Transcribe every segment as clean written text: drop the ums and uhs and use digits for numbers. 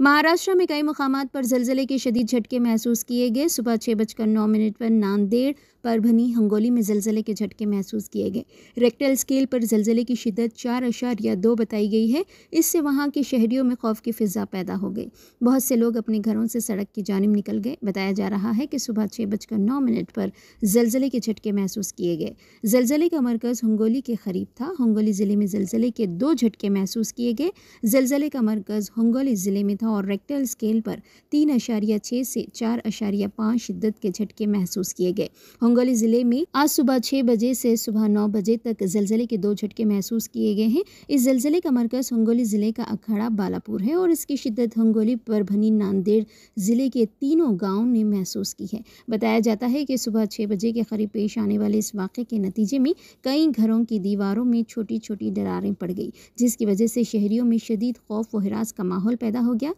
महाराष्ट्र में कई मुकामात पर ज़लज़ले के शदीद झटके महसूस किए गए। सुबह 6:09 पर नांदेड़, परभनी, हिंगोली में ज़लज़ले के झटके महसूस किए गए। रेक्टर स्केल पर ज़लज़ले की शिद्दत 4.2 बताई गई है। इससे वहां के शहरियों में खौफ की फ़िज़ा पैदा हो गई। बहुत से लोग अपने घरों से सड़क की जानिब निकल गए। बताया जा रहा है कि सुबह 6:09 पर ज़लज़ले के झटके महसूस किए गए। ज़लज़ले का मरकज़ हिंगोली के करीब था। हिंगोली ज़िले में ज़लज़ले के 2 झटके महसूस किए गए। ज़लज़ले का मरकज़ हिंगोली ज़िले में था और रेक्टर स्केल पर 3.6 से 4.5 शिद्दत के झटके महसूस किए गए। हिंगोली ज़िले में आज सुबह 6 बजे से सुबह 9 बजे तक ज़लज़ले के 2 झटके महसूस किए गए हैं। इस ज़लज़ले का मरकज़ हिंगोली ज़िले का अखाड़ा बालापुर है और इसकी शिद्दत हिंगोली, परभनी, नांदेड़ ज़िले के तीनों गाँव ने महसूस की है। बताया जाता है कि सुबह 6 बजे के करीब पेश आने वाले इस वाक़े के नतीजे में कई घरों की दीवारों में छोटी छोटी दरारें पड़ गई, जिसकी वजह से शहरियों में शदीद खौफ व हिरास का माहौल पैदा हो गया।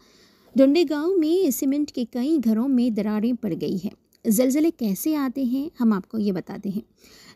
डुंडे गांव में सीमेंट के कई घरों में दरारें पड़ गई हैं। ज़लज़ले कैसे आते हैं, हम आपको ये बताते हैं।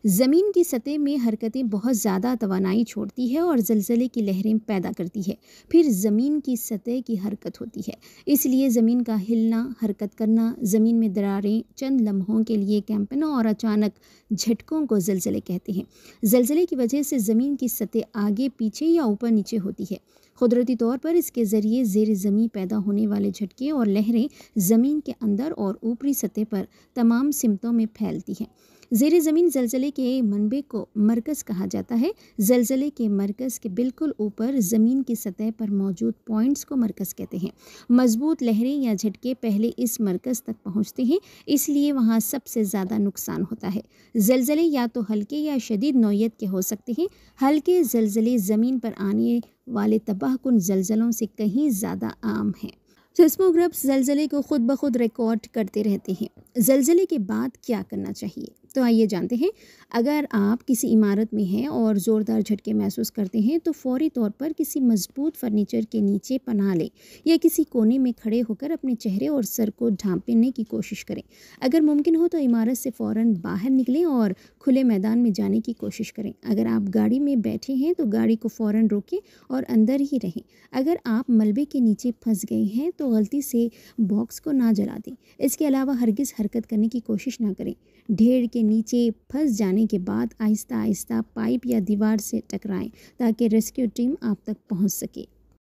ज़मीन की सतह में हरकतें बहुत ज़्यादा तवानाई छोड़ती है और ज़लज़ले की लहरें पैदा करती है। फिर ज़मीन की सतह की हरकत होती है, इसलिए ज़मीन का हिलना, हरकत करना, ज़मीन में दरारें, चंद लम्हों के लिए कंपना और अचानक झटकों को ज़लज़ले कहते हैं। ज़लज़ले की वजह से ज़मीन की सतह आगे पीछे या ऊपर नीचे होती है। कुदरती तौर पर इसके ज़रिए ज़ेर ज़मीन पैदा होने वाले झटके और लहरें ज़मीन के अंदर और ऊपरी सतह पर तमाम सिमतों में फैलती हैं। ज़ेर ज़मीन ज़लज़ले के मनबे को मरकज़ कहा जाता है। ज़लज़ले के मरकज़ के बिल्कुल ऊपर ज़मीन की सतह पर मौजूद पॉइंट्स को मरकज़ कहते हैं। मजबूत लहरें या झटके पहले इस मरकज़ तक पहुँचते हैं, इसलिए वहाँ सबसे ज़्यादा नुकसान होता है। ज़लज़ले या तो हल्के या शदीद नौइयत के हो सकते हैं। हल्के ज़लज़ले ज़मीन पर आने वाले तबाहकुन ज़लज़लों से कहीं ज़्यादा आम हैं। सिस्मोग्राफ्स ज़लज़ले को खुद ब खुद रिकॉर्ड करते रहते हैं। ज़लज़ले के बाद क्या करना चाहिए, तो आइए जानते हैं। अगर आप किसी इमारत में हैं और ज़ोरदार झटके महसूस करते हैं तो फौरी तौर पर किसी मजबूत फर्नीचर के नीचे पनाह लें या किसी कोने में खड़े होकर अपने चेहरे और सर को ढांपने की कोशिश करें। अगर मुमकिन हो तो इमारत से फ़ौरन बाहर निकलें और खुले मैदान में जाने की कोशिश करें। अगर आप गाड़ी में बैठे हैं तो गाड़ी को फ़ौरन रोकें और अंदर ही रहें। अगर आप मलबे के नीचे फंस गए हैं तो गलती से बॉक्स को ना जला दें। इसके अलावा हरगिज़ हरकत करने की कोशिश ना करें। ढेर के नीचे फंस जाने के बाद आहिस्ता आहिस्ता पाइप या दीवार से टकराएं ताकि रेस्क्यू टीम आप तक पहुंच सके।